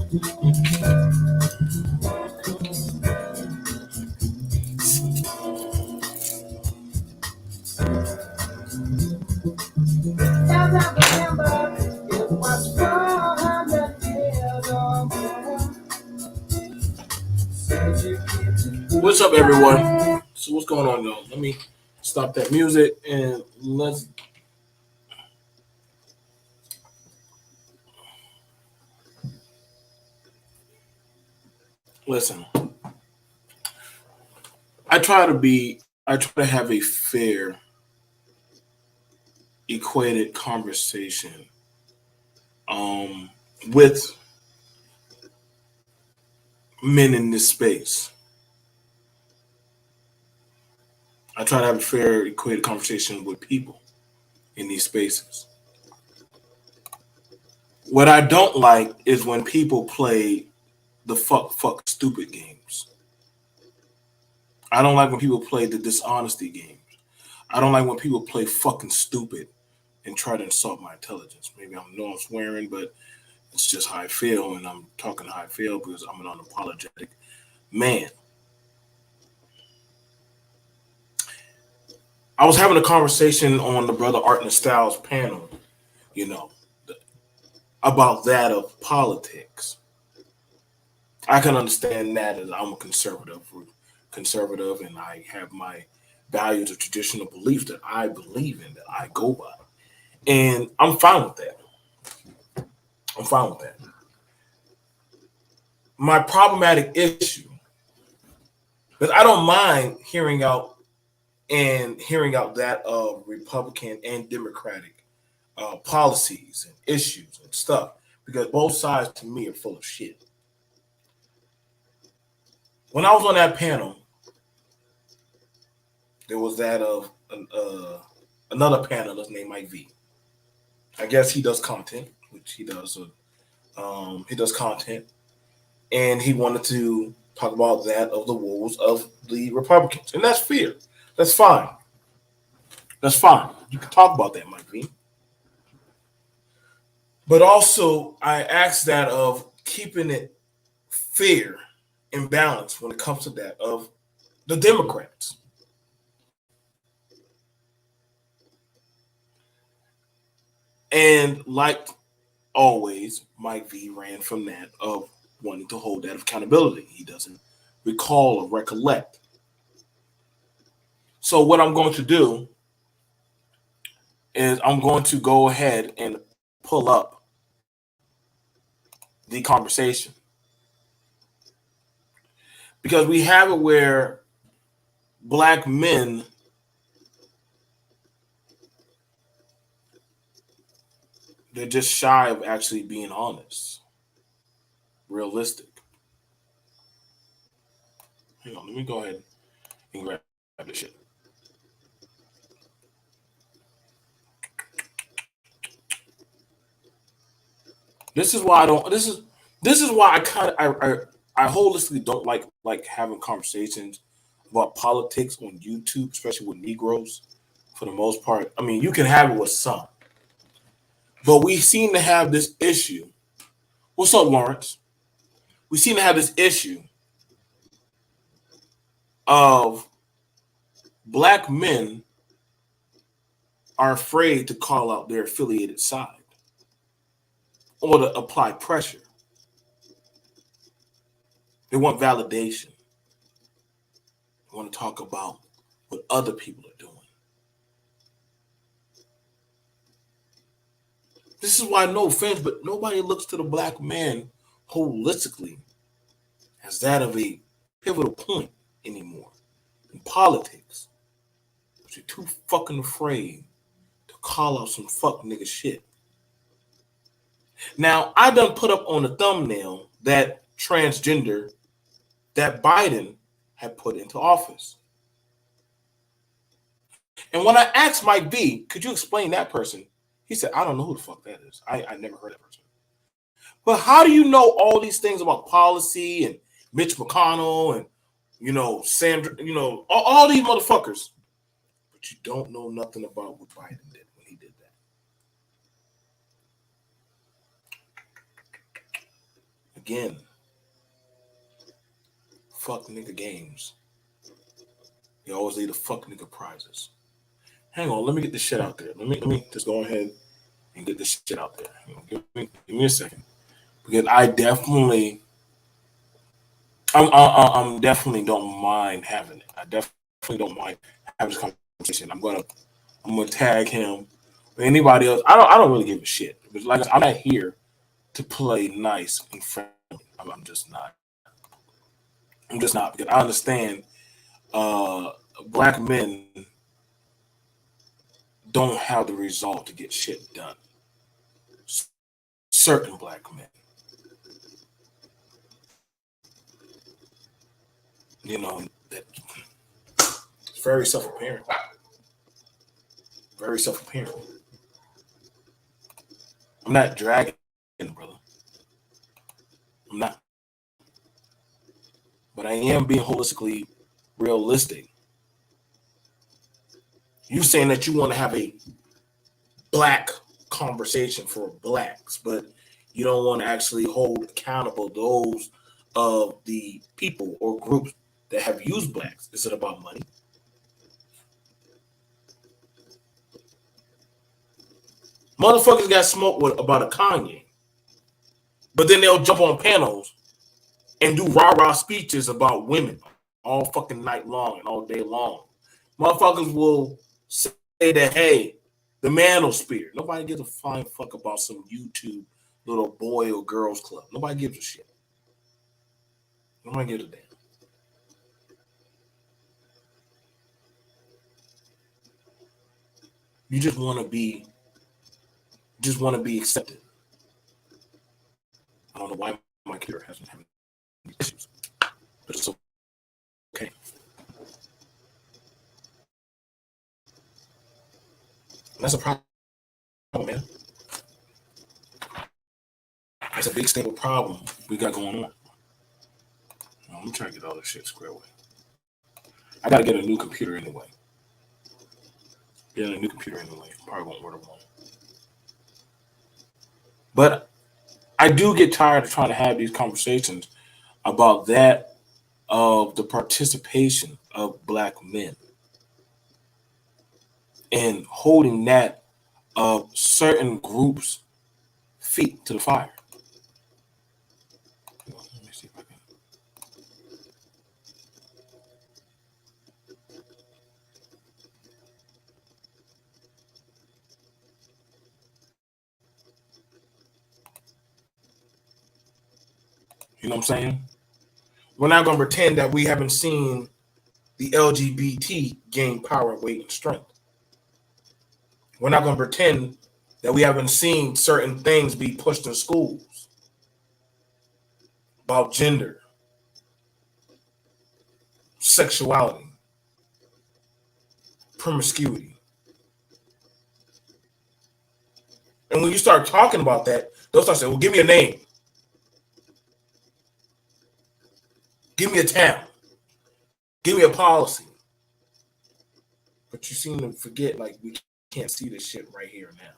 What's up, everyone? So, what's going on, y'all? Let me stop that music and let's listen. I try to have a fair, equated conversation um, with men in this space. I try to have a fair, equated conversation with people in these spaces. What I don't like is when people play the fuck stupid games. I don't like when people play the dishonesty games. I don't like when people play fucking stupid and try to insult my intelligence. Maybe I know I'm swearing, but it's just how I feel, and I'm talking how I feel because I'm an unapologetic man. I was having a conversation on the Brother Art and Styles panel, you know, about that of politics. I can understand that as I'm a conservative, and I have my values of traditional beliefs that I believe in, that I go by, and I'm fine with that. I'm fine with that. My problematic issue, because I don't mind hearing out that of Republican and Democratic policies and issues and stuff, because both sides to me are full of shit. When I was on that panel, there was that of another panelist named Mike V. I guess he does content, which he does. He does content, and he wanted to talk about that of the woes of the Republicans, and that's fair. That's fine. That's fine. You can talk about that, Mike V. But also, I asked that of keeping it fair and balanced when it comes to that of the Democrats. And like always, Mike V ran from that of wanting to hold that accountability. He doesn't recall or recollect. So what I'm going to do is I'm going to go ahead and pull up the conversation, because we have it where black men they're just shy of actually being honest, realistic. Hang on, let me go ahead and grab this shit. This is why I don't. This is why I kind of I holistically don't like having conversations about politics on YouTube, especially with Negroes. For the most part, I mean, you can have it with some, but we seem to have this issue. What's up, Lawrence? We seem to have this issue of black men are afraid to call out their affiliated side or to apply pressure. They want validation. They want to talk about what other people are doing. This is why, no offense, but nobody looks to the black man holistically as that of a pivotal point anymore in politics. But you're too fucking afraid to call out some fuck nigga shit. Now, I done put up on the thumbnail that transgender that Biden had put into office. And when I asked Mike V, could you explain that person? He said, I don't know who the fuck that is. I never heard that person. But how do you know all these things about policy and Mitch McConnell and, Sandra, all these motherfuckers, but you don't know nothing about what Biden did when he did that? again. Fuck nigga games. You always leave the fuck nigga prizes. Hang on, let me get this shit out there. Let me just go ahead and get this shit out there. Give me a second, because I'm definitely don't mind having it. I definitely don't mind having this conversation. I'm gonna tag him or anybody else. I don't really give a shit. But like I'm not here to play nice and friendly. I'm just not. I'm just not, because I understand black men don't have the resolve to get shit done. Certain black men, that it's very self-apparent. Very self-apparent. I'm not dragging, brother. I'm not. But I am being holistically realistic. You saying that you want to have a black conversation for blacks, but you don't want to actually hold accountable those of the people or groups that have used blacks. Is it about money? Motherfuckers got smoked about a Kanye, but then they'll jump on panels and do rah-rah speeches about women all fucking night long and all day long. Motherfuckers will say that, hey, the manosphere. Nobody gives a flying fuck about some YouTube little boy or girls club. Nobody gives a shit. Nobody gives a damn. You just want to be accepted. I don't know why my computer hasn't had issues, but it's okay. And that's a problem, man. That's a big stable problem we got going on. Let me try to get all this shit squared away. I gotta get a new computer anyway. Getting a new computer anyway. Probably won't order one. But I do get tired of trying to have these conversations about that of the participation of black men and holding that of certain groups' feet to the fire. Let me see if I can. You know what I'm saying? We're not going to pretend that we haven't seen the LGBT gain power, weight, and strength. We're not going to pretend that we haven't seen certain things be pushed in schools about gender, sexuality, promiscuity. And when you start talking about that, they'll start saying, well, give me a name. Give me a town. Give me a policy. But you seem to forget, like, we can't see this shit right here now.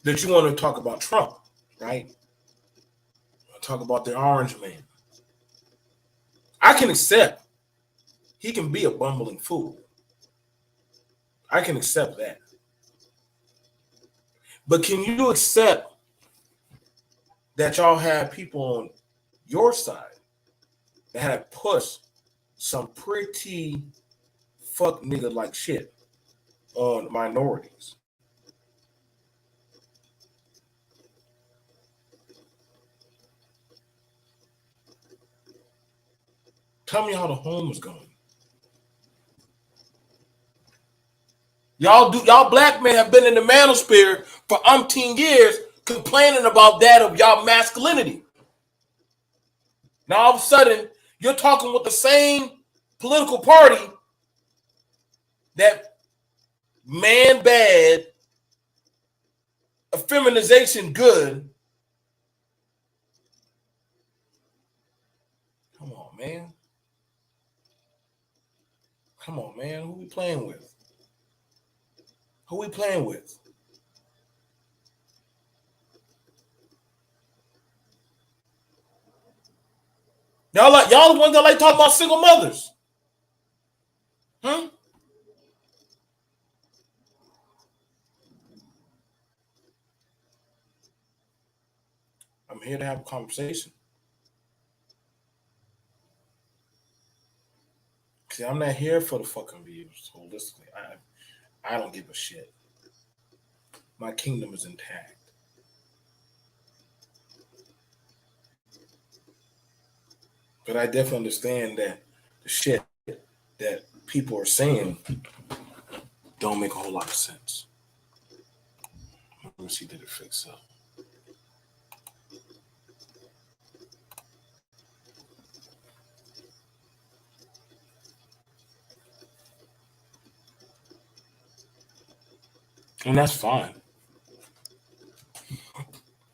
That you want to talk about Trump, right? Talk about the orange man. I can accept he can be a bumbling fool. I can accept that. But can you accept that y'all have people on your side that have pushed some pretty fuck nigga like shit on minorities? Tell me how the home is going. Y'all black men have been in the manosphere for umpteen years complaining about that of y'all masculinity. Now all of a sudden, you're talking with the same political party that man bad, effeminization good. Come on, man. Come on, man. Who we playing with? Who we playing with? Y'all the ones that like talk about single mothers. Huh? I'm here to have a conversation. See, I'm not here for the fucking views. Holistically, I don't give a shit. My kingdom is intact. But I definitely understand that the shit that people are saying don't make a whole lot of sense. Let me see, did it fix up? And that's fine.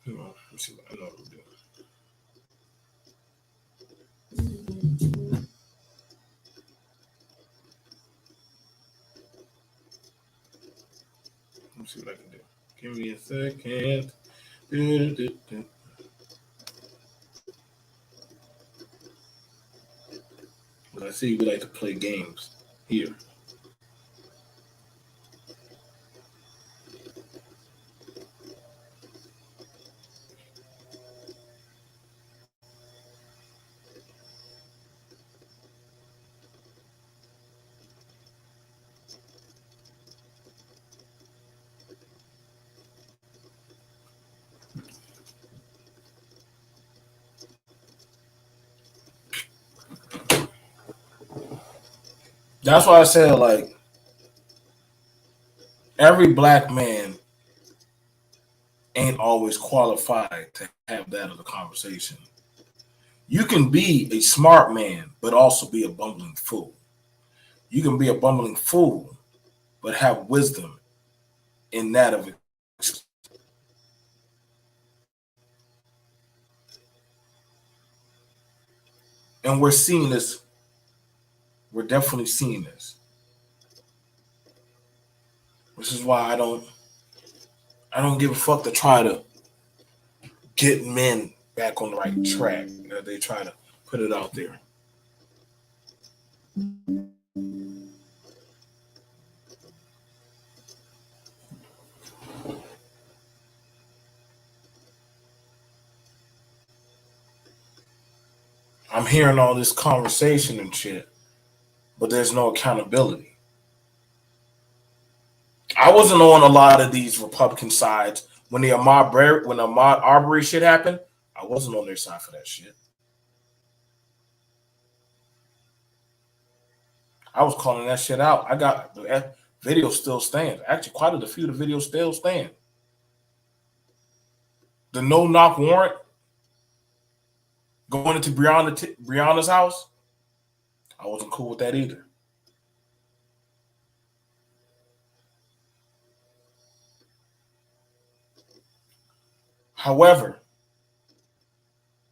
Let me see what I know what I'm doing. Let me see what I can do. Give me a second. I see we like to play games here. That's why I said, like, every black man ain't always qualified to have that of a conversation. You can be a smart man, but also be a bumbling fool. You can be a bumbling fool, but have wisdom in that of it. And we're seeing this. We're definitely seeing this. Which is why I don't give a fuck to try to get men back on the right track. You know, they try to put it out there. I'm hearing all this conversation and shit, but there's no accountability. I wasn't on a lot of these Republican sides when the Ahmaud Arbery shit happened. I wasn't on their side for that shit. I was calling that shit out. I got the video still stands. Actually, quite a few of the videos still stand. The no knock warrant going into Breonna's house. I wasn't cool with that either. However,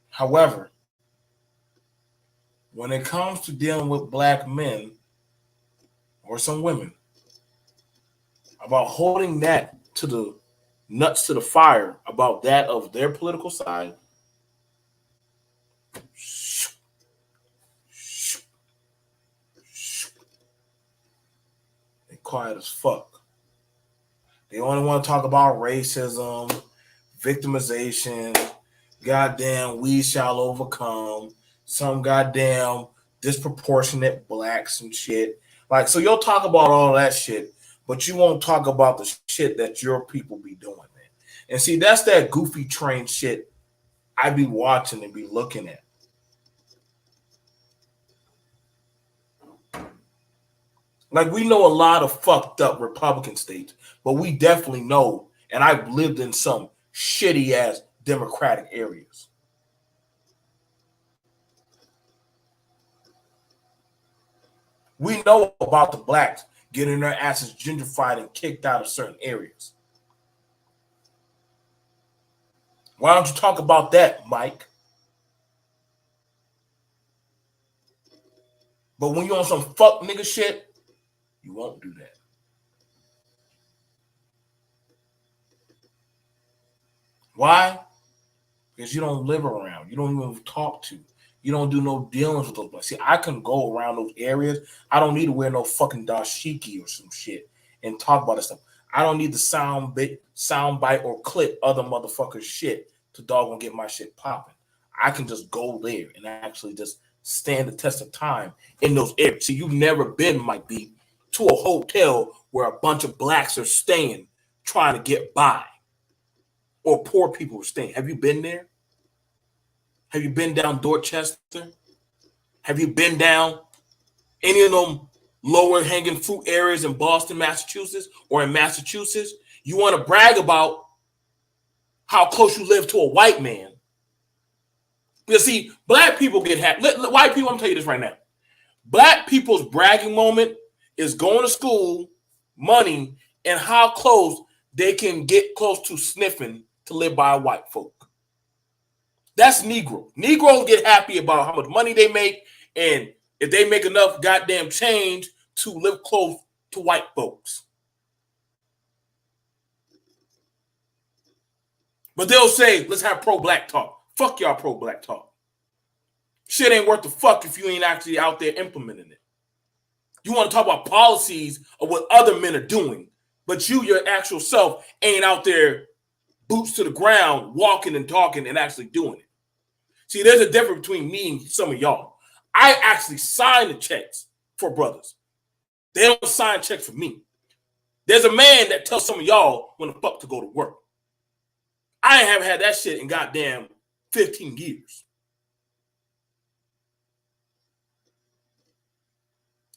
however, when it comes to dealing with black men or some women, about holding that to the nuts to the fire about that of their political side, they quiet as fuck. They only want to talk about racism, victimization, goddamn, we shall overcome, some goddamn disproportionate blacks and shit. Like, so you'll talk about all that shit, but you won't talk about the shit that your people be doing, man. And see, that's that goofy train shit I be watching and be looking at. Like, we know a lot of fucked up Republican states, but we definitely know, and I've lived in some shitty ass Democratic areas. We know about the blacks getting their asses gentrified and kicked out of certain areas. Why don't you talk about that, Mike? But when you're on some fuck nigga shit, you won't do that. Why? Because you don't live around. You don't even talk to. You don't do no dealings with those blacks. See, I can go around those areas. I don't need to wear no fucking dashiki or some shit and talk about this stuff. I don't need the sound bite or clip other motherfuckers' shit to doggone get my shit popping. I can just go there and actually just stand the test of time in those areas. See, you've never been, Mike B, to a hotel where a bunch of blacks are staying trying to get by, or poor people are staying. Have you been there? Have you been down Dorchester? Have you been down any of them lower hanging fruit areas in Boston, Massachusetts, or in Massachusetts? You want to brag about how close you live to a white man. You see, black people get happy. White people, I'm telling you this right now. Black people's bragging moment is going to school, money, and how close they can get close to sniffing to live by a white folk. That's Negro. Negroes get happy about how much money they make, and if they make enough goddamn change to live close to white folks. But they'll say, let's have pro-black talk. Fuck y'all pro-black talk. Shit ain't worth the fuck if you ain't actually out there implementing it. You want to talk about policies of what other men are doing, but you, your actual self, ain't out there boots to the ground, walking and talking and actually doing it. See, there's a difference between me and some of y'all. I actually sign the checks for brothers. They don't sign checks for me. There's a man that tells some of y'all when the fuck to go to work. I haven't had that shit in goddamn 15 years.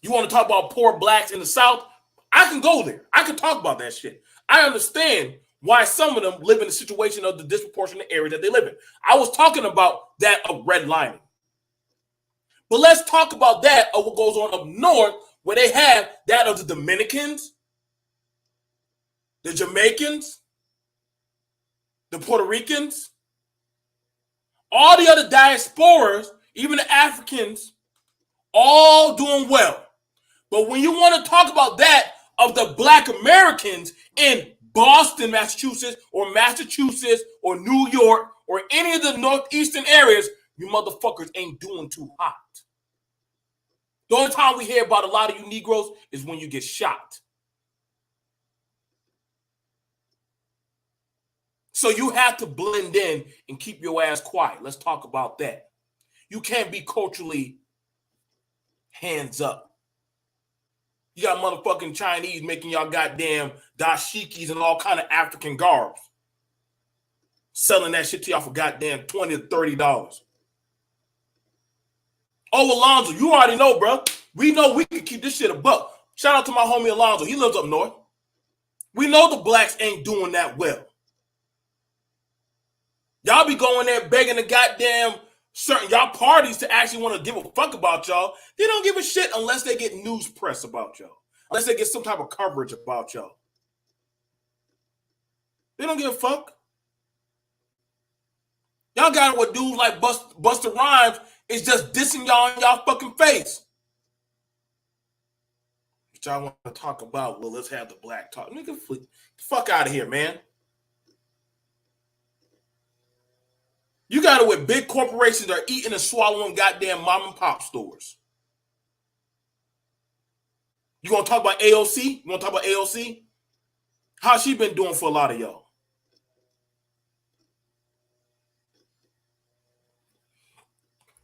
You want to talk about poor blacks in the South? I can go there. I can talk about that shit. I understand why some of them live in a situation of the disproportionate area that they live in. I was talking about that of redlining. But let's talk about that of what goes on up north, where they have that of the Dominicans, the Jamaicans, the Puerto Ricans, all the other diasporas, even the Africans, all doing well. But when you want to talk about that of the Black Americans in Boston, Massachusetts, or New York, or any of the northeastern areas, you motherfuckers ain't doing too hot. The only time we hear about a lot of you Negroes is when you get shot. So you have to blend in and keep your ass quiet. Let's talk about that. You can't be culturally hands up. You got motherfucking Chinese making y'all goddamn dashikis and all kind of African garbs. Selling that shit to y'all for goddamn $20 to $30. Oh, Alonzo, you already know, bro. We know we can keep this shit a buck. Shout out to my homie Alonzo. He lives up north. We know the blacks ain't doing that well. Y'all be going there begging the goddamn certain y'all parties to actually want to give a fuck about y'all. They don't give a shit unless they get news press about y'all. Unless they get some type of coverage about y'all. They don't give a fuck. Y'all got what dudes like Busta Rhymes is just dissing y'all in y'all fucking face. But y'all want to talk about, well, let's have the black talk. Nigga, get the fuck out of here, man. You got it with big corporations that are eating and swallowing goddamn mom and pop stores. You want to talk about AOC? You want to talk about AOC? How's she been doing for a lot of y'all?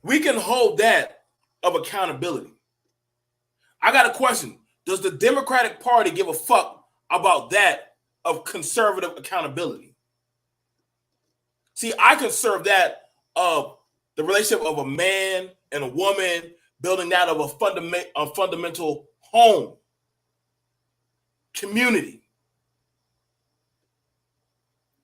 We can hold that of accountability. I got a question. Does the Democratic Party give a fuck about that of conservative accountability? See, I can serve that of the relationship of a man and a woman building that of a fundamental home, community.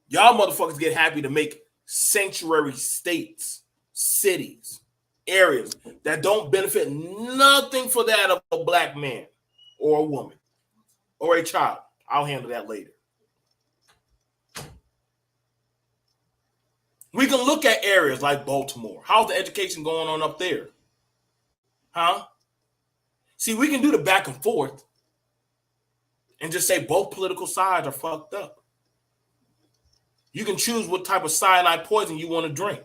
Y'all motherfuckers get happy to make sanctuary states, cities, areas that don't benefit nothing for that of a black man or a woman or a child. I'll handle that later. We can look at areas like Baltimore. How's the education going on up there? Huh? See, we can do the back and forth and just say both political sides are fucked up. You can choose what type of cyanide poison you want to drink.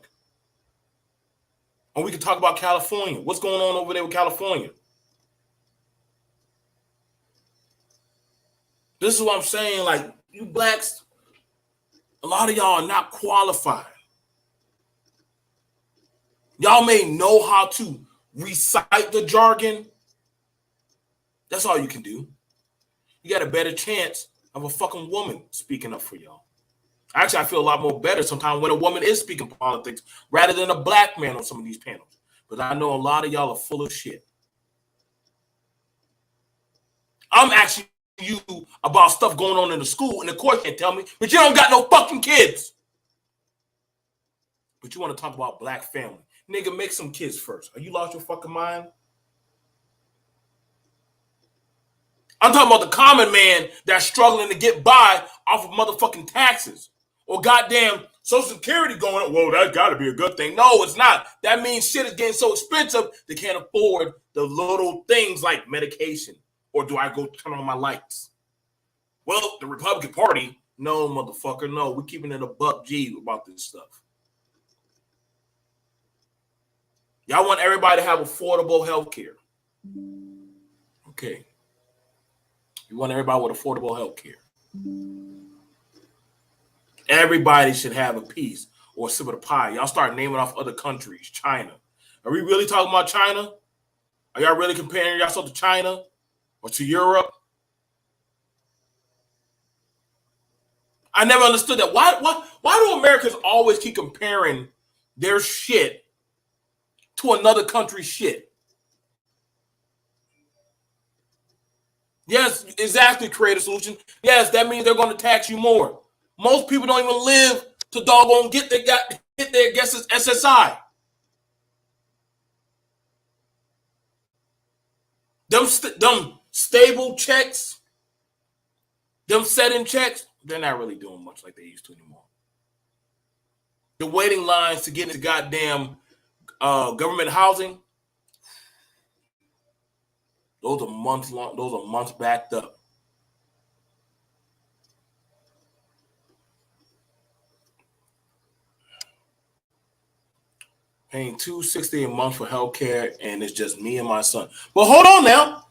Or we can talk about California. What's going on over there with California? This is what I'm saying. Like, you blacks, a lot of y'all are not qualified. Y'all may know how to recite the jargon. That's all you can do. You got a better chance of a fucking woman speaking up for y'all. Actually, I feel a lot more better sometimes when a woman is speaking politics rather than a black man on some of these panels. But I know a lot of y'all are full of shit. I'm asking you about stuff going on in the school, and the court can't tell me, but you don't got no fucking kids. But you want to talk about black family. Nigga, make some kids first. Are you lost your fucking mind? I'm talking about the common man that's struggling to get by off of motherfucking taxes. Or goddamn Social Security going up. Well, that's got to be a good thing. No, it's not. That means shit is getting so expensive they can't afford the little things like medication. Or do I go turn on my lights? Well, the Republican Party, no, motherfucker, no. We're keeping it a buck G about this stuff. Y'all want everybody to have affordable health care. Okay. You want everybody with affordable health care. Everybody should have a piece or a sip of the pie. Y'all start naming off other countries. China. Are we really talking about China? Are y'all really comparing yourself to China or to Europe? I never understood that. Why do Americans always keep comparing their shit to another country's shit? Yes, exactly, create a solution. Yes, that means they're going to tax you more. Most people don't even live to doggone get their guesses SSI. Them stable checks, them set-in checks, they're not really doing much like they used to anymore. The waiting lines to get into goddamn government housing, those are months long. Those are months backed up. Paying $260 a month for healthcare, and it's just me and my son. But hold on now.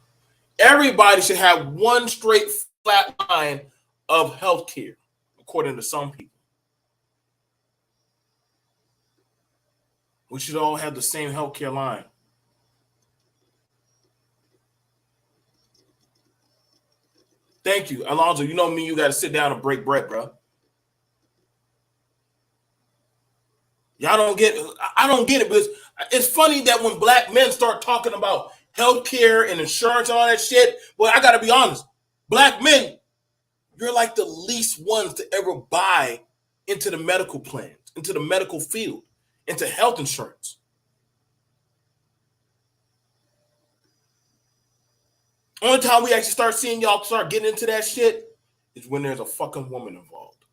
Everybody should have one straight flat line of healthcare, according to some people. We should all have the same healthcare line. Thank you, Alonzo. You know me. You got to sit down and break bread, bro. Y'all don't get it. I don't get it, because it's funny that when black men start talking about healthcare and insurance and all that shit, well, I got to be honest. Black men, you're like the least ones to ever buy into the medical plans, into the medical field, into health insurance. Only time we actually start seeing y'all start getting into that shit is when there's a fucking woman involved.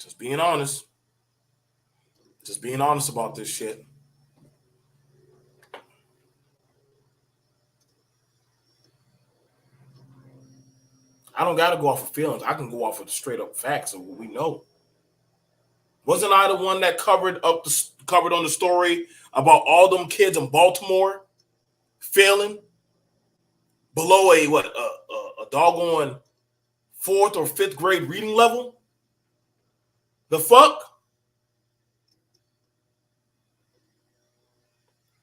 Just being honest. Just being honest about this shit. I don't got to go off of feelings. I can go off of the straight up facts of what we know. Wasn't I the one that covered on the story about all them kids in Baltimore failing below a doggone 4th or 5th grade reading level? The fuck?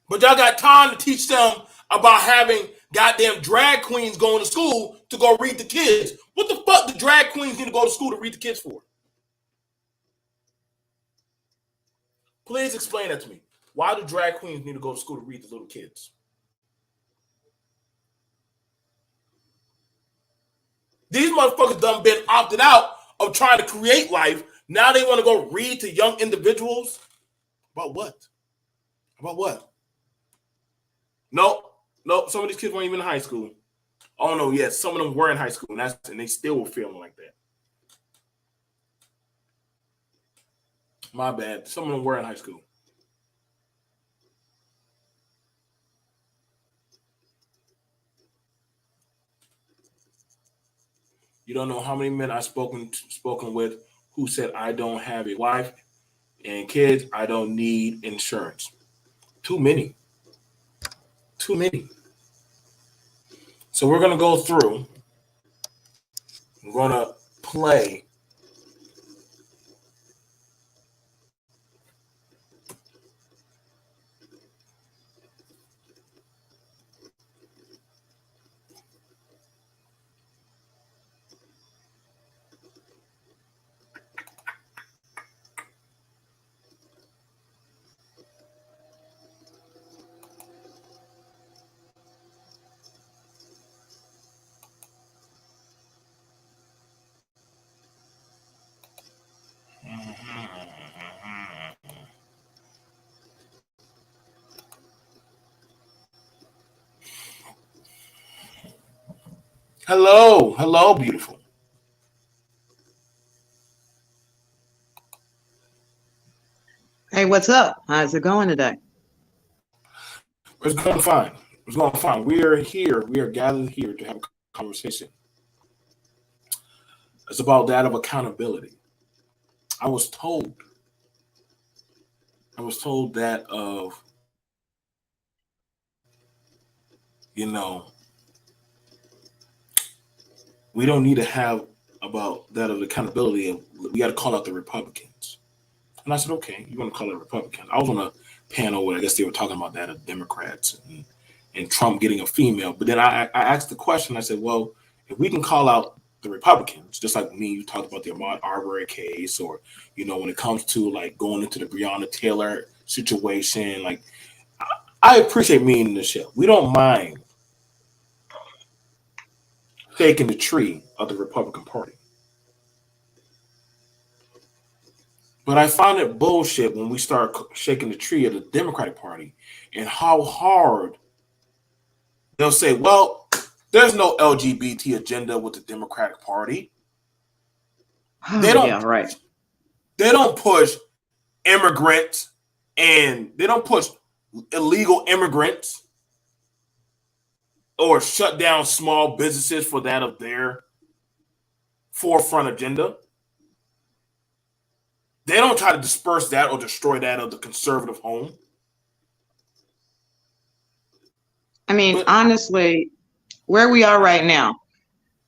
But y'all got time to teach them about having goddamn drag queens going to school to go read the kids. What the fuck do drag queens need to go to school to read the kids for? Please explain that to me. Why do drag queens need to go to school to read the little kids? These motherfuckers done been opted out of trying to create life. Now they want to go read to young individuals. About what? About what? No. Some of these kids weren't even in high school. Oh no, yes, some of them were in high school, and they still were feeling like that. My bad. Some of them were in high school. You don't know how many men I've spoken with who said, I don't have a wife And kids, I don't need insurance. Too many. Too many. So we're going to go through. We're going to play. Hello. Hello, beautiful. Hey, what's up? How's it going today? It's going fine. It's going fine. We are here. We are gathered here to have a conversation. It's about that of accountability. I was told that of, we don't need to have about that of accountability, and we got to call out the Republicans. And I said, okay, you want to call it Republicans? I was on a panel where I guess they were talking about that of Democrats and Trump getting a female. But then I asked the question. I said, well, if we can call out the Republicans, just like me, you talked about the Ahmaud Arbery case, or when it comes to like going into the Breonna Taylor situation, like I appreciate me in the show. We don't mind taking the tree of the Republican Party. But I find it bullshit when we start shaking the tree of the Democratic Party and how hard they'll say, well, there's no LGBT agenda with the Democratic Party. They don't, yeah, right. They don't push immigrants and they don't push illegal immigrants or shut down small businesses for that of their forefront agenda. They don't try to disperse that or destroy that of the conservative home. I mean, honestly, where we are right now,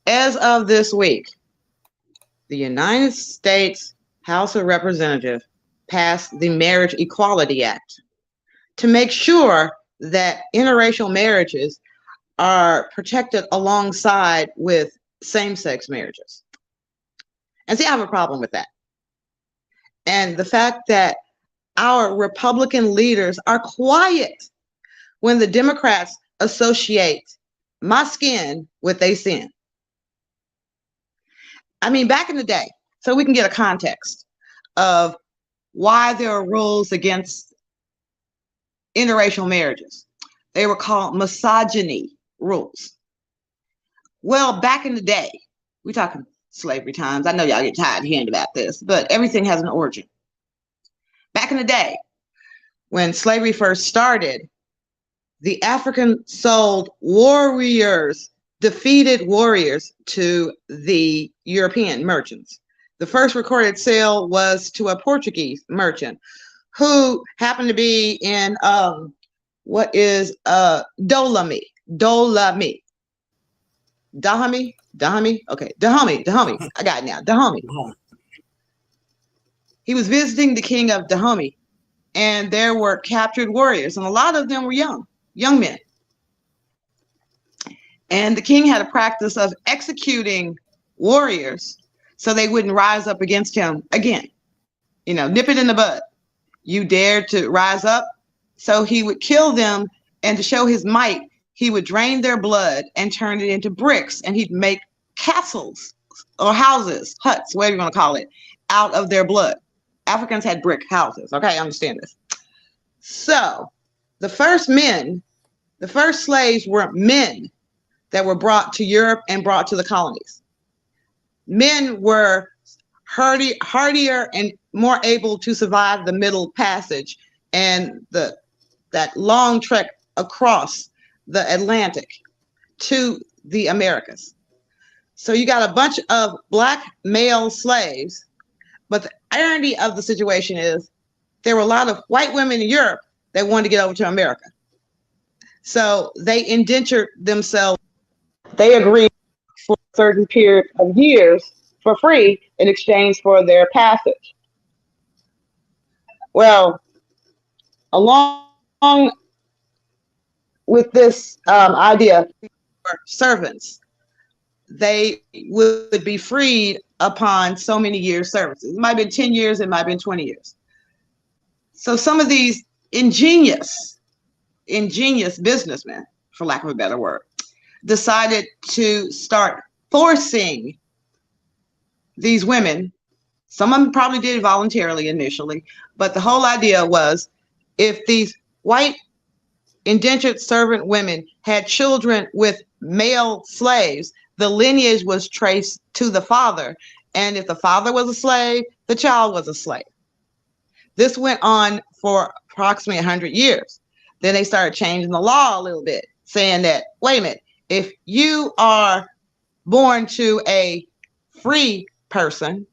as of this week, the United States House of Representatives passed the Marriage Equality Act to make sure that interracial marriages are protected alongside with same-sex marriages. And see, I have a problem with that. And the fact that our Republican leaders are quiet when the Democrats associate my skin with their sin. I mean, back in the day, so we can get a context of why there are rules against interracial marriages. They were called misogyny rules. Well, back in the day, we're talking slavery times. I know y'all get tired of hearing about this, but everything has an origin. Back in the day, when slavery first started, the African sold warriors, defeated warriors to the European merchants. The first recorded sale was to a Portuguese merchant who happened to be in what is Dahomey. Okay, Dahomey. I got it now. Dahomey. He was visiting the king of Dahomey, and there were captured warriors, and a lot of them were young men. And the king had a practice of executing warriors so they wouldn't rise up against him again. Nip it in the bud. You dared to rise up. So he would kill them, and to show his might, he would drain their blood and turn it into bricks, and he'd make castles or houses, huts, whatever you want to call it, out of their blood. Africans had brick houses. Okay, I understand this. So the first slaves were men that were brought to Europe and brought to the colonies. Men were hardier and more able to survive the Middle Passage and that long trek across the Atlantic to the Americas. So you got a bunch of black male slaves, but the irony of the situation is there were a lot of white women in Europe that wanted to get over to America. So they indentured themselves. They agreed for a certain period of years for free in exchange for their passage. Well, along with this idea for servants, they would be freed upon so many years services. It might have been 10 years, it might have been 20 years. So some of these ingenious businessmen, for lack of a better word, decided to start forcing these women. Some of them probably did it voluntarily initially, but the whole idea was if these white indentured servant women had children with male slaves, the lineage was traced to the father. And if the father was a slave, the child was a slave. This went on for approximately 100 years. Then they started changing the law a little bit, saying that, wait a minute, if you are born to a free person,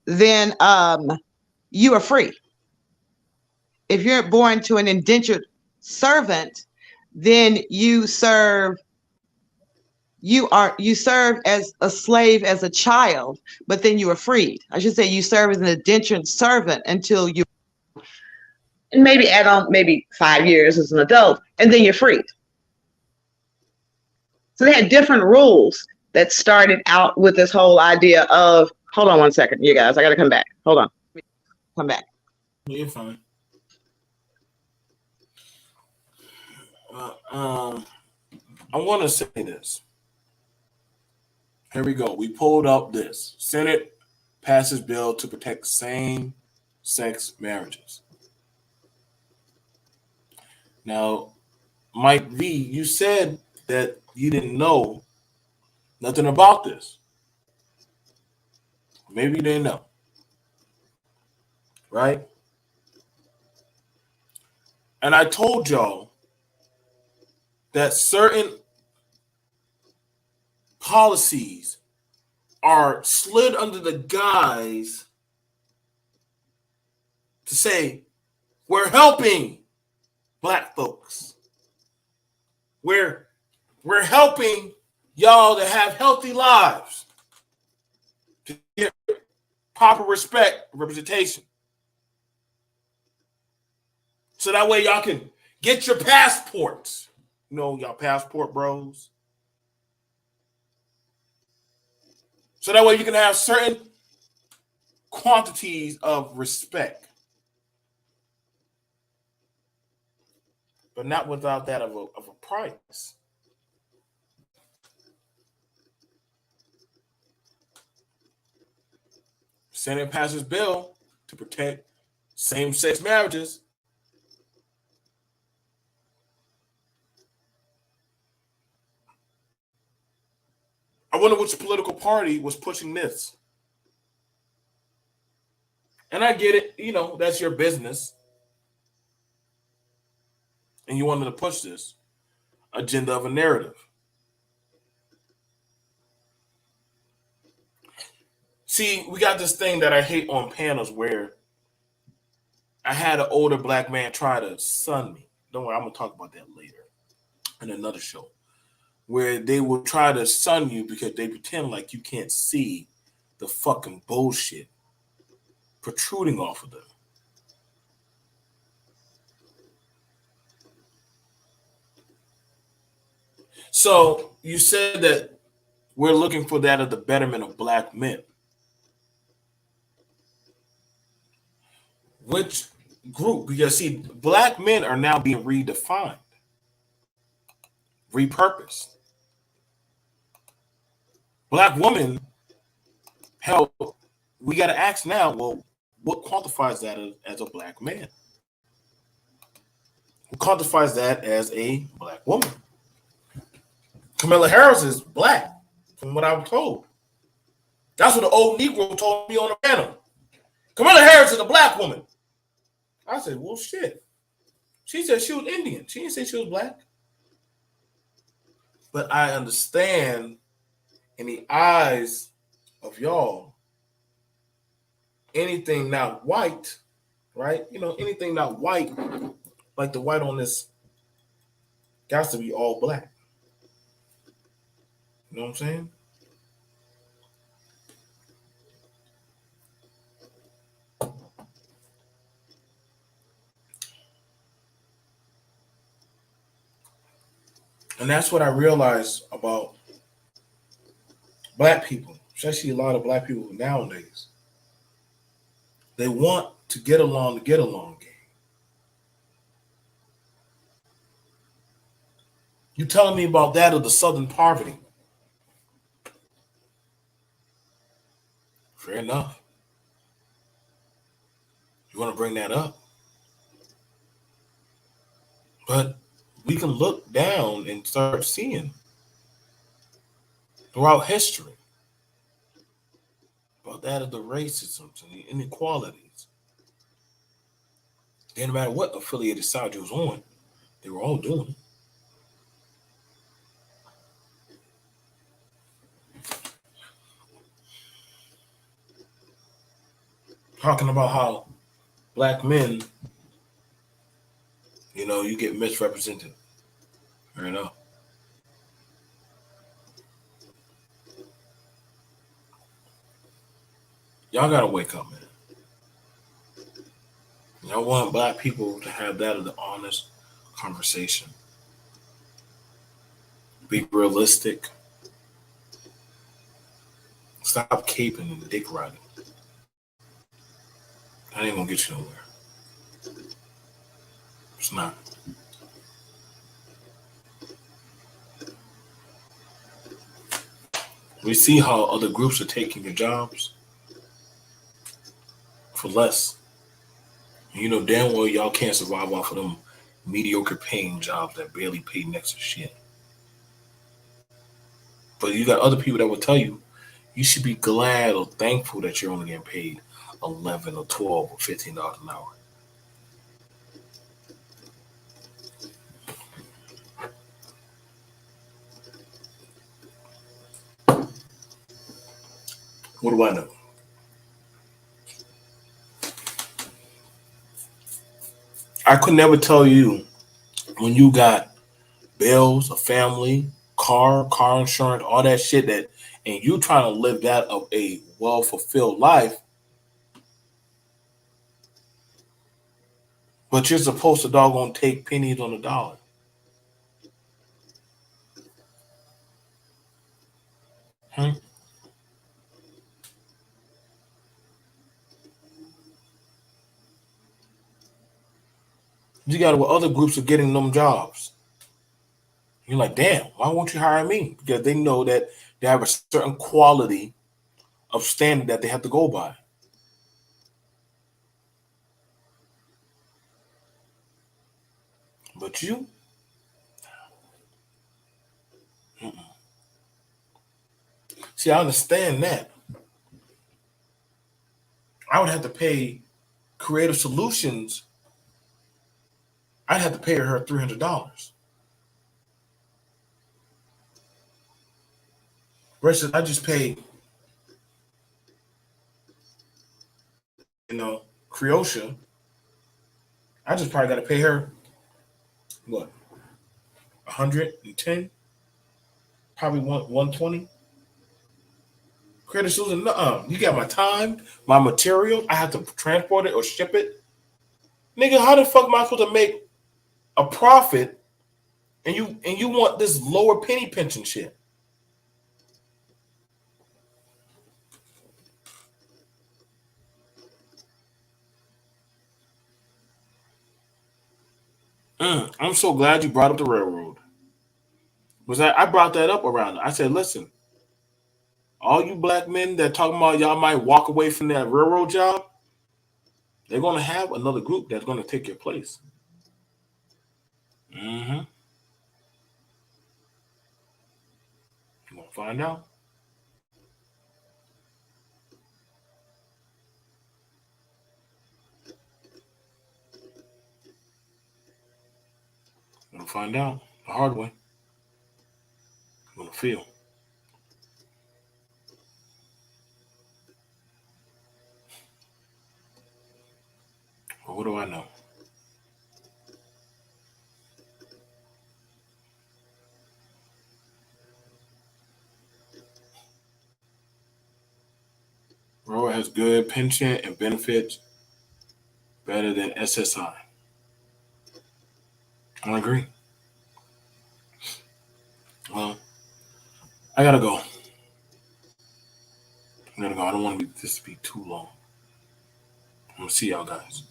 then you are free. If you're born to an indentured servant, then you serve as a slave as a child, but then you are freed. I should say you serve as an indentured servant until you, and maybe add on maybe 5 years as an adult, and then you're freed. So they had different rules that started out with this whole idea of, hold on one second, you guys, I got to come back. Hold on. Come back. You're fine. I want to say this. Here we go. We pulled up this. Senate passes bill to protect same-sex marriages. Now, Mike V, you said that you didn't know nothing about this. Maybe you didn't know. Right? And I told y'all that certain policies are slid under the guise to say, we're helping Black folks. We're helping y'all to have healthy lives, to get proper respect, representation. So that way y'all can get your passports. You know, y'all passport bros. So that way you can have certain quantities of respect. But not without that of a price. Senate passes bill to protect same-sex marriages. I wonder which political party was pushing this. And I get it, you know, that's your business. And you wanted to push this agenda of a narrative. See, we got this thing that I hate on panels where I had an older Black man try to sun me. Don't worry, I'm going to talk about that later in another show. Where they will try to sun you because they pretend like you can't see the fucking bullshit protruding off of them. So you said that we're looking for that of the betterment of Black men. Which group? Because see, Black men are now being redefined, repurposed. Black women, hell, we got to ask now, well, what quantifies that as a Black man? What quantifies that as a Black woman? Kamala Harris is Black, from what I'm told. That's what the old Negro told me on the panel. Kamala Harris is a Black woman. I said, well, shit. She said she was Indian. She didn't say she was Black. But I understand in the eyes of y'all, anything not white right? Anything not white, like the white on this, got to be all black. You know what I'm saying? And that's what I realized about black people, especially a lot of black people nowadays. They want to get along game. You telling me about that of the Southern poverty? Fair enough. You want to bring that up? But we can look down and start seeing throughout history about that of the racisms and the inequalities. Didn't matter what affiliated side you was on, they were all doing it. Talking about how black men, you get misrepresented. Fair enough. Y'all gotta wake up, man. Y'all want black people to have that of the honest conversation. Be realistic. Stop caping and dick riding. That ain't gonna get you nowhere. It's not. We see how other groups are taking your jobs for less. And you know damn well y'all can't survive off of them mediocre paying jobs that barely pay next to shit. But you got other people that will tell you you should be glad or thankful that you're only getting paid 11 or 12 or $15 an hour. What do I know? I could never tell you when you got bills, a family, car insurance, all that shit and you trying to live that of a well fulfilled life, but you're supposed to doggone take pennies on the dollar. Hmm? You got what other groups are getting them jobs. You're like, damn, why won't you hire me? Because they know that they have a certain quality of standard that they have to go by. But you, mm-mm. See, I understand that. I would have to pay Creative Solutions. I'd have to pay her $300. Versus I just pay, Creosha. I just probably got to pay her what, 110, probably 120. Creative Solutions, you got my time, my material. I have to transport it or ship it. Nigga, how the fuck am I supposed to make a profit and you want this lower penny pension shit? I'm so glad you brought up the railroad. Was I brought that up around it. I said, listen, all you black men that talking about y'all might walk away from that railroad job, they're gonna have another group that's gonna take your place. Mm-hmm. You gonna find out. You gonna find out the hard way. You gonna feel. What do I know? Roa has good pension and benefits, better than SSI. I agree. Well, I gotta go. I don't want this to be too long. I'm gonna see y'all guys.